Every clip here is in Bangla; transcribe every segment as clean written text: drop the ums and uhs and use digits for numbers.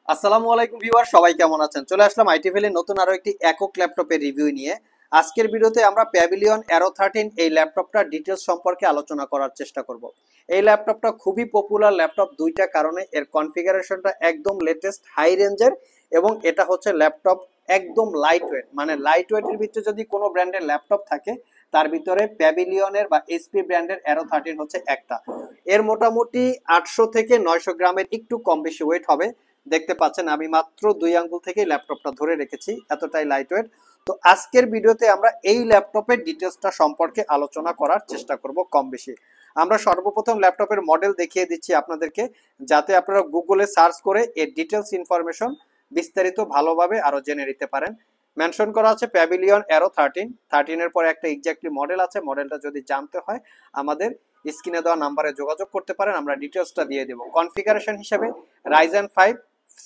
আসসালামু আলাইকুম ভিউয়ার, সবাই কেমন আছেন? চলে আসলাম আইটি ভ্যালির নতুন আরো একটি একক ল্যাপটপের রিভিউ নিয়ে। আজকের ভিডিওতে আমরা প্যাভিলিয়ন অ্যারো 13 এই ল্যাপটপটার ডিটেলস সম্পর্কে আলোচনা করার চেষ্টা করব। এই ল্যাপটপটা খুবই পপুলার ল্যাপটপ দুইটা কারণে। এর কনফিগারেশনটা একদম লেটেস্ট হাই রেঞ্জের, এবং এটা হচ্ছে ল্যাপটপ একদম লাইট ওয়েট। মানে লাইট ওয়েটের ভিতরে যদি কোনো ব্র্যান্ডের ল্যাপটপ থাকে তার ভিতরে প্যাভিলিয়নের বা এসপি ব্র্যান্ডের অ্যারো 13 হচ্ছে একটা। এর মোটামুটি 800 থেকে 900 গ্রামের একটু কম বেশি ওয়েট হবে। দেখতে পাচ্ছেন আমি মাত্র 2 আঙ্গুল থেকে ল্যাপটপটা ধরে রেখেছি, এতটাই লাইট ওয়েট। তো আজকের ভিডিওতে আমরা এই ল্যাপটপের ডিটেলসটা সম্পর্কে আলোচনা করার চেষ্টা করব কম বেশি। আমরা সর্বপ্রথম ল্যাপটপের মডেল দেখিয়ে দিচ্ছি আপনাদেরকে, যাতে আপনারা গুগলে সার্চ করে এর ডিটেলস ইনফরমেশন বিস্তারিত ভালোভাবে আরো জেনে নিতে পারেন। মেনশন করা আছে প্যাভিলিয়ন অ্যারো 13 এর পরে একটা এক্স্যাক্টলি মডেল আছে। মডেলটা যদি জানতে হয় আমাদের স্ক্রিনে দেওয়া নাম্বারে যোগাযোগ করতে পারেন, আমরা ডিটেলসটা দিয়ে দেব। কনফিগারেশন হিসেবে রাইজেন 5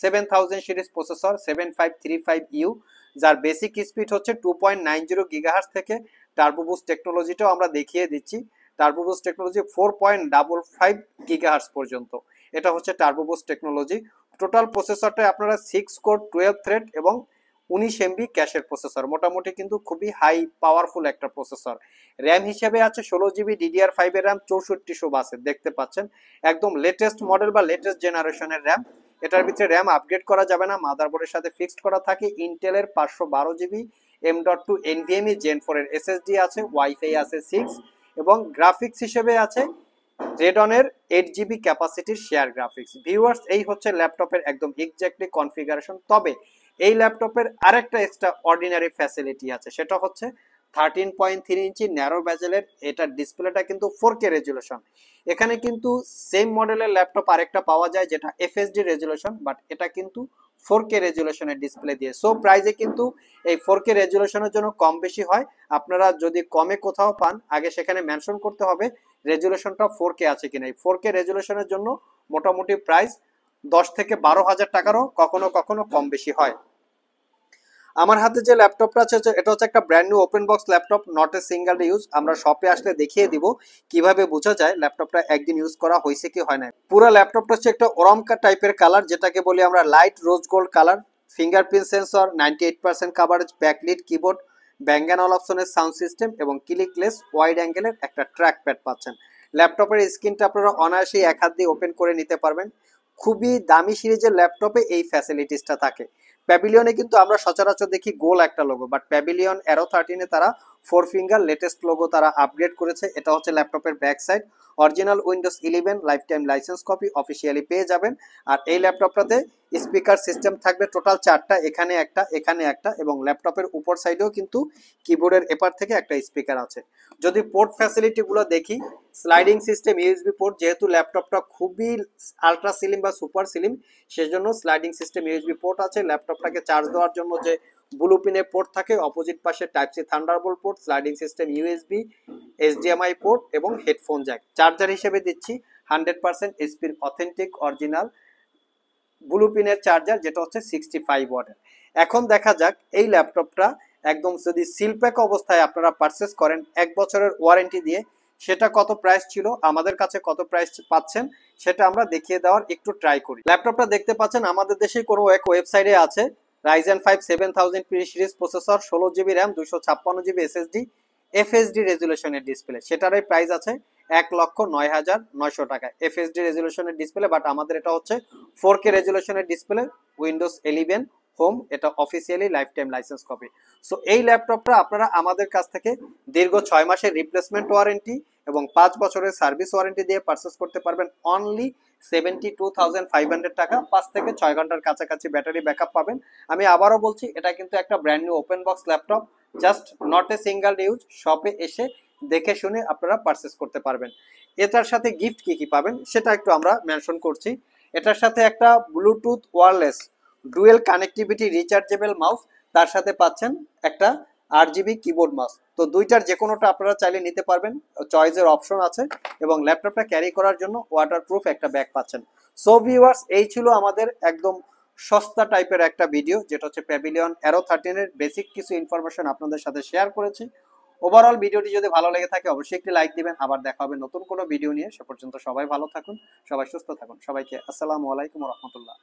7000 সিরিজ প্রসেসর 7535U, যার বেসিক স্পিড হচ্ছে 2.90 গিগাহার্টজ থেকে টার্বো বুস্ট টেকনোলজিটাও আমরা দেখিয়ে দিচ্ছি। টার্বো বুস্ট টেকনোলজি 4.55 গিগাহার্টজ পর্যন্ত, এটা হচ্ছে টার্বো বুস্ট টেকনোলজি। টোটাল প্রসেসরটা আপনারা 6 কোর 12 থ্রেড এবং 19 MB ক্যাশের প্রসেসর, মোটামুটি কিন্তু খুবই হাই পাওয়ারফুল একটা প্রসেসর। র্যাম হিসেবে আছে 16 GB DDR5 এর র্যাম 6400 বাসের, দেখতে পাচ্ছেন একদম লেটেস্ট মডেল বা লেটেস্ট জেনারেশনের র্যাম। এটার ভিতরে র্যাম আপগ্রেড করা যাবে না, মাদারবোর্ডের সাথে ফিক্সড করা থাকে। ইন্টেলের 512 GB M.2 NVMe Gen 4 এর SSD আছে, ওয়াইফাই আছে 6, এবং গ্রাফিক্স হিসেবে আছে রেডনের 8 GB ক্যাপাসিটির শেয়ার গ্রাফিক্স। ভিউয়ার্স, এই হচ্ছে ল্যাপটপের একদম এক্স্যাক্টলি কনফিগারেশন। তবে এই ল্যাপটপের আরেকটা এক্সট্রা অর্ডিনারি ফ্যাসিলিটি আছে, সেটা হচ্ছে 13.3 ইঞ্চি ন্যারো ব্যাজেলের এটার ডিসপ্লেটা কিন্তু 4K রেজুলেশন। এখানে কিন্তু সেম মডেলের ল্যাপটপ আরেকটা পাওয়া যায় যেটা FHD রেজুলেশন, বাট এটা কিন্তু 4K রেজুলেশনের ডিসপ্লে দিয়ে। সো প্রাইসে কিন্তু এই 4K রেজুলেশনের জন্য কম বেশি হয়। আপনারা যদি কমে কোথাও পান আগে সেখানে মেনশন করতে হবে রেজুলেশনটা 4K আছে কিনা। এই 4K রেজুলেশনের জন্য মোটামুটি প্রাইস 10 থেকে 12 হাজার টাকারও কখনো কখনো কম বেশি হয়। আমার হাতে যে ল্যাপটপটা আছে এটা হচ্ছে একটা brand new open box laptop, not a single use. আমরা শপে আসলে দেখিয়ে দিব কিভাবে বোঝা যায় ল্যাপটপটা একদিন ইউজ করা হয়েছে কি হয় না। পুরো ল্যাপটপটা হচ্ছে একটা ওরামকা টাইপের কালার, যেটাকে বলি আমরা light rose gold colour. Fingerprint sensor, 98% coverage, backlit keyboard, ব্যাঙ্গান অপশনের সাউন্ড সিস্টেম এবং ক্লিকলেস ওয়াইড অ্যাঙ্গেলের একটা ট্র্যাক প্যাড পাচ্ছেন। ল্যাপটপের স্ক্রিনটা আপনারা অনায়াসেই এক হাত দিয়ে ওপেন করে নিতে পারবেন। খুবই দামি সিরিজের ল্যাপটপে এই ফ্যাসিলিটিসটা থাকে। প্যাভিলিয়নে কিন্তু আমরা সচরাচর দেখি গোল একটা লোগো, বাট প্যাভিলিয়ন অ্যারো 13-এ তারা 4 ফিঙ্গার লেটেস্ট লোগো তারা আপগ্রেড করেছে। এটা হচ্ছে ল্যাপটপের back side. Original Windows 11 life time licence copy officially পেয়ে যাবেন। আর এই ল্যাপটপটাতে স্পিকার সিস্টেম থাকবে টোটাল 4টা, এখানে একটা, এখানে একটা, এবং ল্যাপটপের উপর সাইডেও কিন্তু কিবোর্ডের এপার থেকে একটা স্পিকার আছে। যদি পোর্ট ফ্যাসিলিটিগুলো দেখি, স্লাইডিং সিস্টেম ইউএসবি পোর্ট, যেহেতু ল্যাপটপটা খুবই আলট্রা স্লিম বা সুপার স্লিম, সেজন্য স্লাইডিং সিস্টেম ইউএসবি পোর্ট আছে। ল্যাপটপটাকে চার্জ দেওয়ার জন্য যে ব্লু পিনের পোর্ট থাকে, অপোজিট পাশে type C Thunderbolt port, sliding system USB, HDMI port এবং হেডফোন জ্যাক। চার্জার হিসেবে দিচ্ছি 100% এসপির অথেন্টিক অরিজিনাল ব্লু পিনের চার্জার, যেটা হচ্ছে 65 ওয়াটের। এখন দেখা যাক এই ল্যাপটপটা একদম যদি সিলপ্যাক অবস্থায় আপনারা পারচেস করেন 1 বছরের ওয়ারেন্টি দিয়ে, সেটা কত প্রাইস ছিল, আমাদের কাছে কত প্রাইস পাচ্ছেন, সেটা আমরা দেখিয়ে দেওয়ার একটু ট্রাই করি। ল্যাপটপটা দেখতে পাচ্ছেন আমাদের দেশে কোনো এক ওয়েবসাইটে আছে। Ryzen 5 7000 series processor, 16 GB RAM, 256 GB SSD, FHD রেজুলেশনের ডিসপ্লে, সেটারই প্রাইস আছে 1,09,900 টাকা। এফএসডি রেজুলেশনের ডিসপ্লে, বাট আমাদের এটা হচ্ছে 4K রেজুলেশনের ডিসপ্লে, উইন্ডোজ 11 হোম, এটা officially life time licence copy. So এই ল্যাপটপটা আপনারা আমাদের কাছ থেকে দীর্ঘ 6 মাসের রিপ্লেসমেন্ট ওয়ারেন্টি এবং 5 বছরের সার্ভিস ওয়ারেন্টি দিয়ে পারচেস করতে পারবেন অনলি 72,500 টাকা। 5 থেকে 6 ঘন্টার কাছাকাছি ব্যাটারি ব্যাকআপ পাবেন। আমি আবারও বলছি, এটা কিন্তু একটা brand new open box laptop, just not a single use. শপে এসে দেখে শুনে আপনারা পারচেস করতে পারবেন। এটার সাথে গিফট কি কি পাবেন সেটা একটু আমরা মেনশন করছি। এটার সাথে একটা Bluetooth wireless dual connectivity rechargeable mouse, তার সাথে পাচ্ছেন একটা 8 GB কিবোর্ড মাউস। তো দুইটার যে কোনোটা আপনারা চাইলে নিতে পারবেন, চয়েসের অপশন আছে, এবং ল্যাপটপটা ক্যারি করার জন্য ওয়াটারপ্রুফ একটা ব্যাগ পাচ্ছেন। সো ভিউয়ার্স, এই ছিল আমাদের একদম সস্তা টাইপের একটা ভিডিও, যেটা হচ্ছে প্যাভিলিয়ন অ্যারো 13-এর বেসিক কিছু ইনফরমেশন আপনাদের সাথে শেয়ার করেছি। ওভারঅল ভিডিওটি যদি ভালো লেগে থাকে অবশ্যই একটি লাইক দিবেন। আবার দেখা হবে নতুন কোনো ভিডিও নিয়ে। সে পর্যন্ত সবাই ভালো থাকুন, সবাই সুস্থ থাকুন। সবাইকে আসসালামু আলাইকুম ওয়া রাহমাতুল্লাহ।